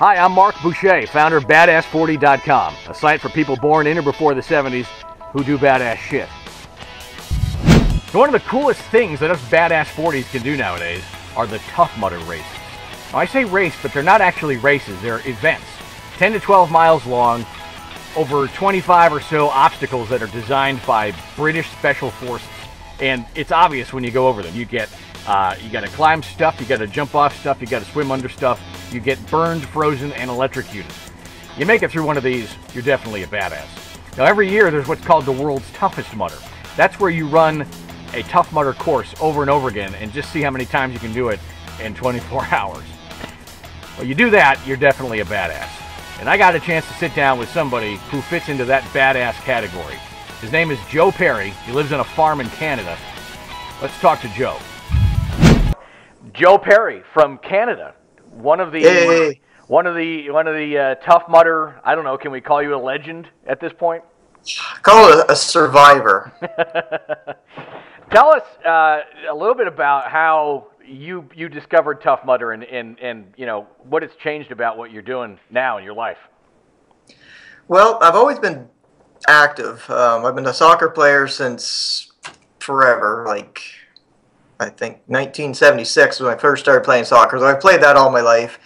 Hi, I'm Mark Boucher, founder of Badass40.com, a site for people born in or before the 70s who do badass shit. So one of the coolest things that us badass 40s can do nowadays are the Tough Mudder races. Now, I say race, but they're not actually races, they're events. 10 to 12 miles long, over 25 or so obstacles that are designed by British Special Forces. And it's obvious when you go over them. You got to climb stuff, you got to jump off stuff, you got to swim under stuff, you get burned, frozen, and electrocuted. You make it through one of these, you're definitely a badass. Now every year there's what's called the world's toughest mudder. That's where you run a Tough Mudder course over and over again and just see how many times you can do it in 24 hours. Well, you do that, you're definitely a badass. And I got a chance to sit down with somebody who fits into that badass category. His name is Joe Perry. He lives on a farm in Canada. Let's talk to Joe. Joe Perry from Canada. One of the Tough Mudder, I don't know, can we call you a legend at this point? Call it a survivor. Tell us a little bit about how you discovered Tough Mudder and you know what it's changed about what you're doing now in your life. Well, I've always been active. I've been a soccer player since forever, like I think 1976 when I first started playing soccer. So I've played that all my life.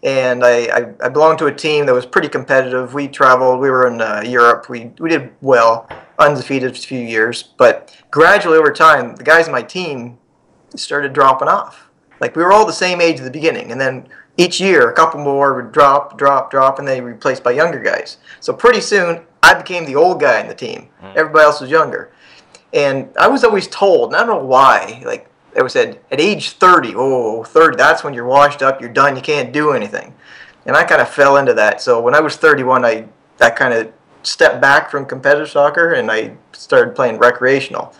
And I belonged to a team that was pretty competitive. We traveled. We were in Europe. We did well, undefeated for a few years. But gradually over time, the guys on my team started dropping off. Like we were all the same age at the beginning. And then each year, a couple more would drop, and they were replaced by younger guys. So pretty soon, I became the old guy in the team. Everybody else was younger. And I was always told, and I don't know why, like, it was said, at age 30, 30, that's when you're washed up, you're done, you can't do anything. And I kind of fell into that. So when I was 31, I kind of stepped back from competitive soccer and I started playing recreational.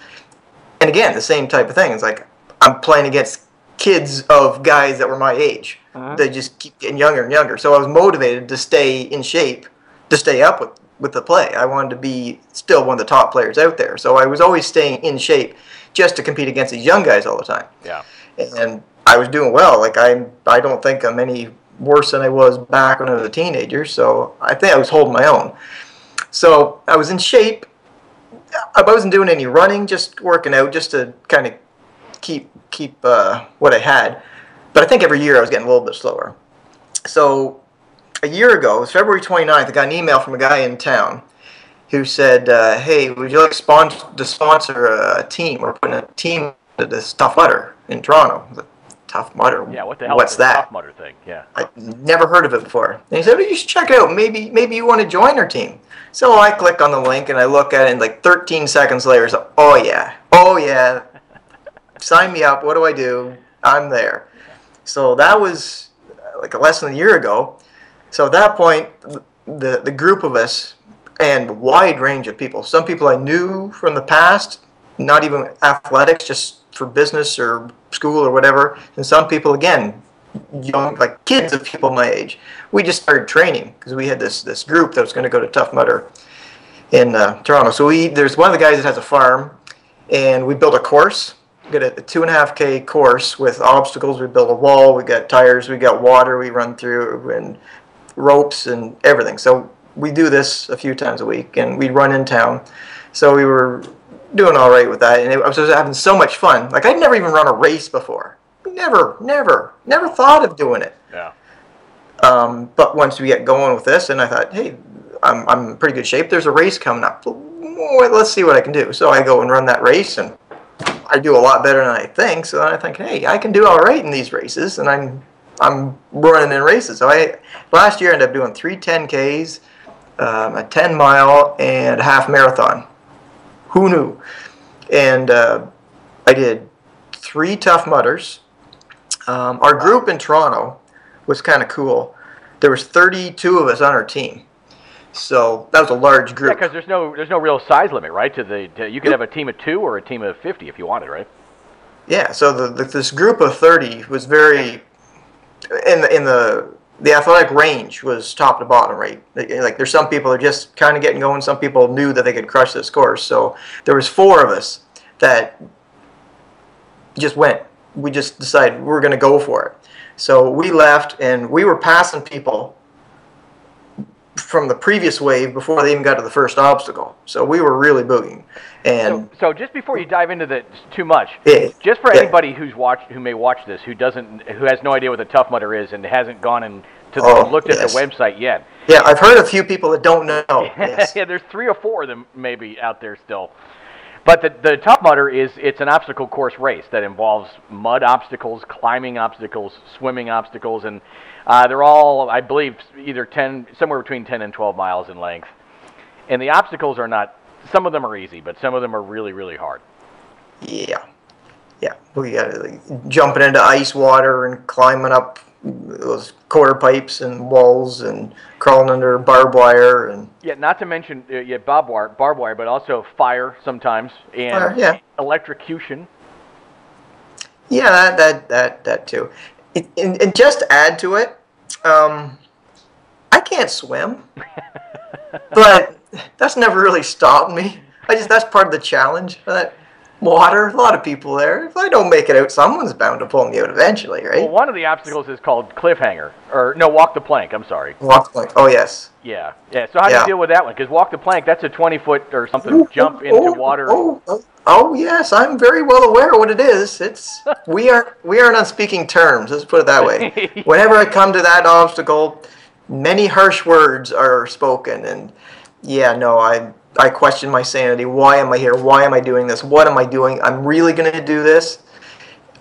And again, the same type of thing. It's like I'm playing against kids of guys that were my age. They just keep getting younger and younger. So I was motivated to stay in shape, to stay up with the play. I wanted to be still one of the top players out there. So I was always staying in shape just to compete against these young guys all the time. Yeah. And I was doing well. Like I don't think I'm any worse than I was back when I was a teenager. So I think I was holding my own. So I was in shape. I wasn't doing any running, just working out, just to kind of keep what I had. But I think every year I was getting a little bit slower. So a year ago, it was February 29th, I got an email from a guy in town who said, hey, would you like to sponsor a team? We're putting a team to this Tough Mudder in Toronto. I was like, Tough Mudder? Yeah, what the hell What's is that? Tough Mudder thing? Yeah. I never heard of it before. And he said, well, you should check it out. Maybe you want to join our team. So I click on the link and I look at it, and like 13 seconds later, it's like, oh yeah, sign me up. What do I do? I'm there. So that was like less than a year ago. So at that point, the group of us, and a wide range of people. Some people I knew from the past, not even athletics, just for business or school or whatever. And some people, again, young, like kids of people my age. We just started training because we had this group that was going to go to Tough Mudder in Toronto. So there's one of the guys that has a farm, and we built a course. We got a 2.5K course with obstacles. We built a wall. We got tires. We got water. We run through and ropes and everything. So we do this a few times a week, and we run in town. So we were doing all right with that, and I was having so much fun. Like I'd never even run a race before. Never thought of doing it. Yeah. But once we get going with this, and I thought, hey, I'm in pretty good shape. There's a race coming up. Well, let's see what I can do. So I go and run that race, and I do a lot better than I think. So I think, hey, I can do all right in these races, and I'm running in races. So last year I ended up doing 3 10Ks. A 10-mile and a half marathon. Who knew? And I did 3 Tough Mudders. Our group in Toronto was kind of cool. There was 32 of us on our team, so that was a large group. Yeah, because there's no real size limit, right? You could have a team of 2 or a team of 50 if you wanted, right? Yeah. So this group of 30 was very in the athletic range was top to bottom, right? Like there's some people that are just kind of getting going. Some people knew that they could crush this course. So there was 4 of us that just went. We just decided we're going to go for it. So we left, and we were passing people from the previous wave before they even got to the first obstacle. So we were really boogieing. And so just before you dive into that too much, just for anybody who may watch this who has no idea what the Tough Mudder is and hasn't gone and looked at the website yet. Yeah, I've heard a few people that don't know. Yes. Yeah, there's 3 or 4 of them maybe out there still. But the Tough Mudder it's an obstacle course race that involves mud obstacles, climbing obstacles, swimming obstacles, and they're all, I believe, either somewhere between 10 and 12 miles in length. And the obstacles are not, some of them are easy, but some of them are really, really hard. Yeah. Yeah. We got jumping into ice water and climbing up those quarter pipes and walls and crawling under barbed wire and not to mention barbed wire, but also fire sometimes and electrocution. Yeah, that too. And just to add to it, I can't swim, but that's never really stopped me. That's part of the challenge. Water, a lot of people there. If I don't make it out, someone's bound to pull me out eventually, right? Well, one of the obstacles is called cliffhanger, or no, walk the plank. I'm sorry. Walk the plank. Oh yes. Yeah. So how do you deal with that one? Because walk the plank, that's a 20-foot or something jump into water. Oh yes, I'm very well aware of what it is. We aren't on speaking terms. Let's put it that way. Whenever I come to that obstacle, many harsh words are spoken, and I question my sanity. Why am I here? Why am I doing this? What am I doing? I'm really going to do this.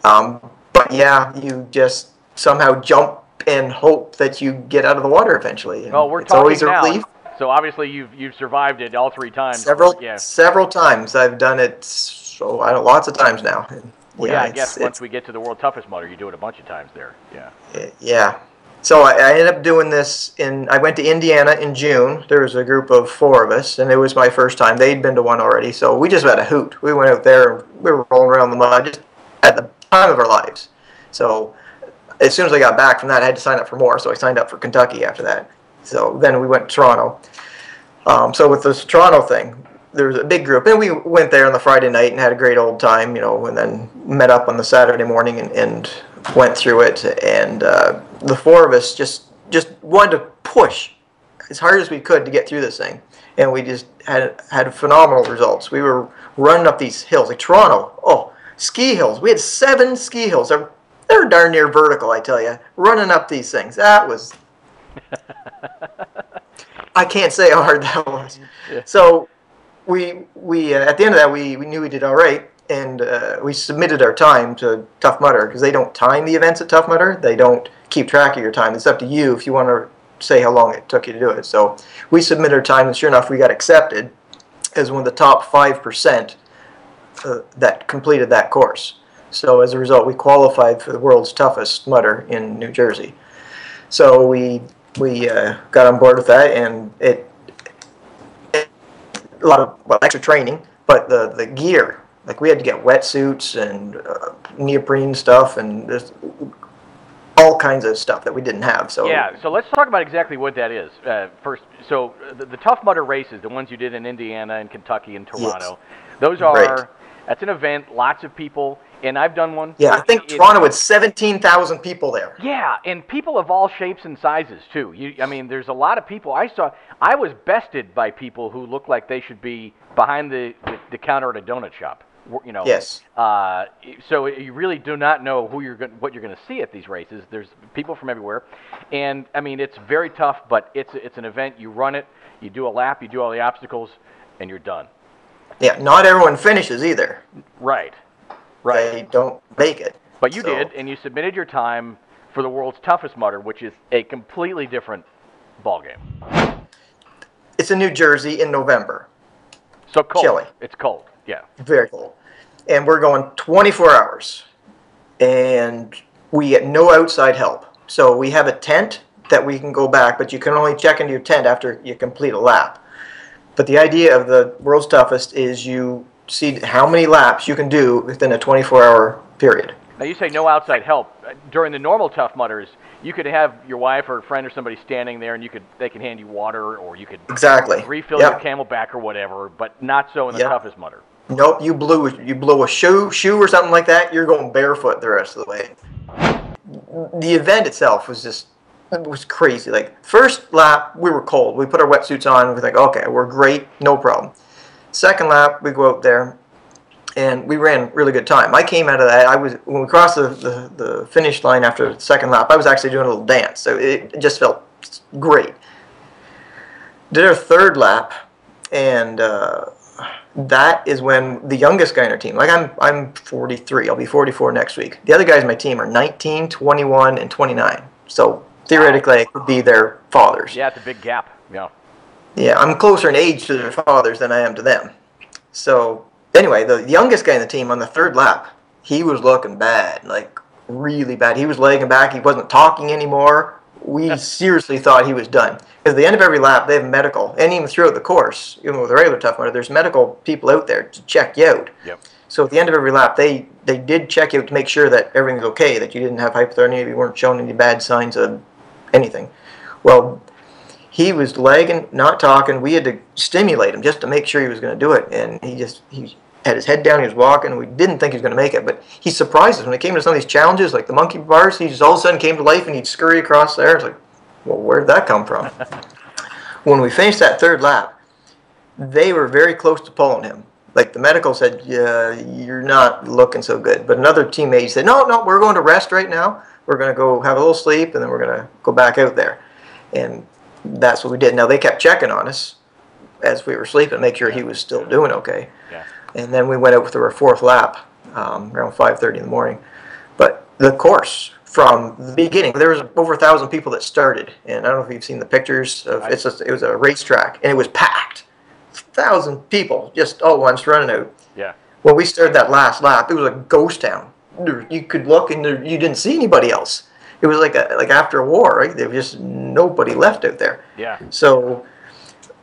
But you just somehow jump and hope that you get out of the water eventually. Well, we're talking always a relief. So obviously you've survived it all 3 times. Several times. I've done it. So lots of times now. I guess once we get to the World's Toughest Mudder, you do it a bunch of times there. Yeah. Yeah. So I ended up doing this I went to Indiana in June. There was a group of 4 of us, and it was my first time. They'd been to one already, so we just had a hoot. We went out there, and we were rolling around the mud, just at the time of our lives. So as soon as I got back from that, I had to sign up for more, so I signed up for Kentucky after that. So then we went to Toronto. So with this Toronto thing, there was a big group, and we went there on the Friday night and had a great old time, and then met up on the Saturday morning and went through it, and the 4 of us just wanted to push as hard as we could to get through this thing, and we just had phenomenal results. We were running up these hills, like Toronto, ski hills. We had 7 ski hills. They're darn near vertical, I tell you, running up these things. That was, I can't say how hard that was. Yeah. So we at the end of that, we knew we did all right. And we submitted our time to Tough Mudder because they don't time the events at Tough Mudder. They don't keep track of your time. It's up to you if you want to say how long it took you to do it. So we submitted our time, and sure enough, we got accepted as one of the top 5% that completed that course. So as a result, we qualified for the World's Toughest Mudder in New Jersey. So we got on board with that, and it a lot of extra training, but the gear. Like we had to get wetsuits and neoprene stuff and just all kinds of stuff that we didn't have. So so let's talk about exactly what that is first. So the Tough Mudder races, the ones you did in Indiana and Kentucky and Toronto, those are that's an event. Lots of people, and I've done one. Yeah, I think Toronto had 17,000 people there. Yeah, and people of all shapes and sizes too. There's a lot of people. I was bested by people who look like they should be behind the counter at a donut shop. Yes. So you really do not know what you're going to see at these races. There's people from everywhere, and it's very tough. But it's an event. You run it, you do a lap, you do all the obstacles, and you're done. Yeah, not everyone finishes either. Right. They don't make it. But you did, and you submitted your time for the World's Toughest Mudder, which is a completely different ballgame. It's in New Jersey in November. So cold. Chilly. It's cold. Yeah. Very cold. And we're going 24 hours. And we get no outside help. So we have a tent that we can go back, but you can only check into your tent after you complete a lap. But the idea of the World's Toughest is you see how many laps you can do within a 24-hour period. Now you say no outside help. During the normal Tough Mudders, you could have your wife or a friend or somebody standing there, and they can hand you water, or you could refill your Camelback or whatever, but not so in the Toughest Mudder. Nope, you blew a shoe or something like that, you're going barefoot the rest of the way. The event itself was just It was crazy. Like, first lap, we were cold. We put our wetsuits on. We were like, okay, we're great, no problem. Second lap, we go out there, and we ran really good time. I came out of that. When we crossed the finish line after the second lap, I was actually doing a little dance. So it just felt great. Did our third lap, and that is when the youngest guy in our team, like I'm 43, I'll be 44 next week. The other guys in my team are 19, 21, and 29. So theoretically, I could be their fathers. Yeah, it's a big gap. Yeah. Yeah, I'm closer in age to their fathers than I am to them. So anyway, the youngest guy in the team on the third lap, he was looking bad, like really bad. He was lagging back. He wasn't talking anymore. We seriously thought he was done. Because at the end of every lap, they have medical. And even throughout the course, even with a regular Tough Mudder, there's medical people out there to check you out. Yep. So at the end of every lap, they did check you out to make sure that everything's okay, that you didn't have hypothermia, you weren't showing any bad signs of anything. Well, he was lagging, not talking. We had to stimulate him just to make sure he was going to do it. And he had his head down, he was walking. We didn't think he was going to make it, but he surprised us. When it came to some of these challenges, like the monkey bars, he just all of a sudden came to life and he'd scurry across there. It's like, well, where'd that come from? When we finished that third lap, they were very close to pulling him. Like the medical said, yeah, you're not looking so good. But another teammate said, no, we're going to rest right now. We're going to go have a little sleep, and then we're going to go back out there. And that's what we did. Now, they kept checking on us as we were sleeping, make sure he was still doing okay. Yeah. And then we went out for our fourth lap around 5:30 in the morning. But the course, from the beginning, there was over 1,000 people that started. And I don't know if you've seen the pictures. It was a racetrack, and it was packed. 1,000 people just all at once running out. Yeah. When we started that last lap, it was a ghost town. You could look, and you didn't see anybody else. It was like after a war, right? There was just nobody left out there. Yeah. So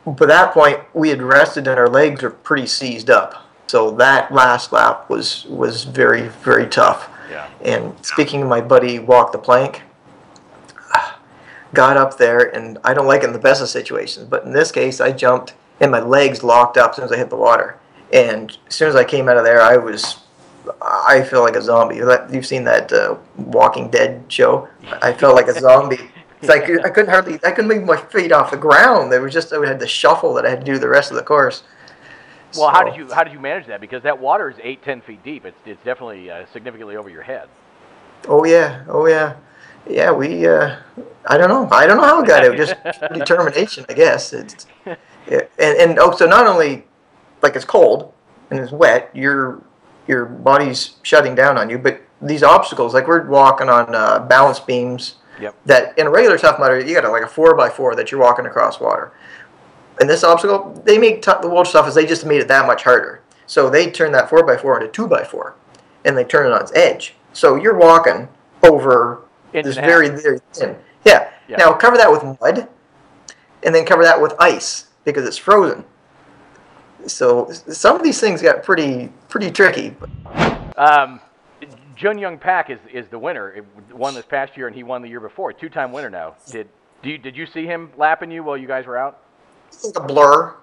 by that point, we had rested, and our legs were pretty seized up. So that last lap was very, very tough. Yeah. And speaking of my buddy Walk the Plank, got up there, and I don't like it in the best of situations, but in this case, I jumped, and my legs locked up as soon as I hit the water. And as soon as I came out of there, I feel like a zombie. You've seen that Walking Dead show? I felt like a zombie. It's like I couldn't move my feet off the ground. There was just, I had the shuffle that I had to do the rest of the course. Well, how did you manage that? Because that water is 8-10 feet deep. It's definitely significantly over your head. Oh yeah. Yeah, we. I don't know how it got out. Just determination, I guess. So not only like it's cold and it's wet, your body's shutting down on you, but these obstacles, like we're walking on balance beams. Yep. That in a regular Tough Mudder, you got like a 4x4 that you're walking across water. And this obstacle, they make the Welch stuff is they just made it that much harder. So they turn that 4x4 into 2x4, and they turn it on its edge. So you're walking over this very, very thin. Yeah. Now cover that with mud, and then cover that with ice because it's frozen. So some of these things got pretty tricky. Jun Young Pak is the winner. It won this past year, and he won the year before. Two-time winner now. Did you see him lapping you while you guys were out? It's like a blur.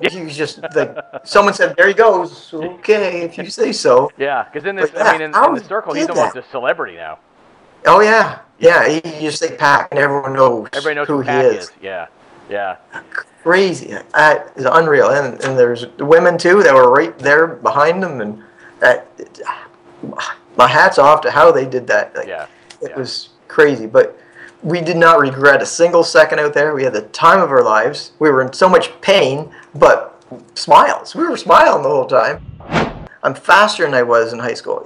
He was just like, someone said, there he goes. Okay, if you say so. Yeah, because in the circle, he's almost a celebrity now. Oh, yeah. Yeah, he just say Pack, and everyone knows who he is. Yeah. Crazy. That is unreal. And there's women, too, that were right there behind him. And my hat's off to how they did that. It was crazy. But we did not regret a single second out there. We had the time of our lives. We were in so much pain, but smiles. We were smiling the whole time. I'm faster than I was in high school.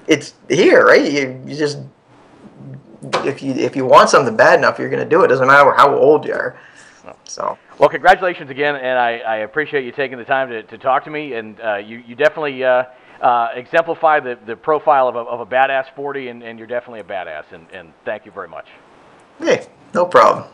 It's here, right? You just, if you want something bad enough, you're going to do it. Doesn't matter how old you are. So. Well, congratulations again, and I appreciate you taking the time to talk to me. And you definitely exemplify the profile of a badass 40, and you're definitely a badass. And thank you very much. Hey, no problem.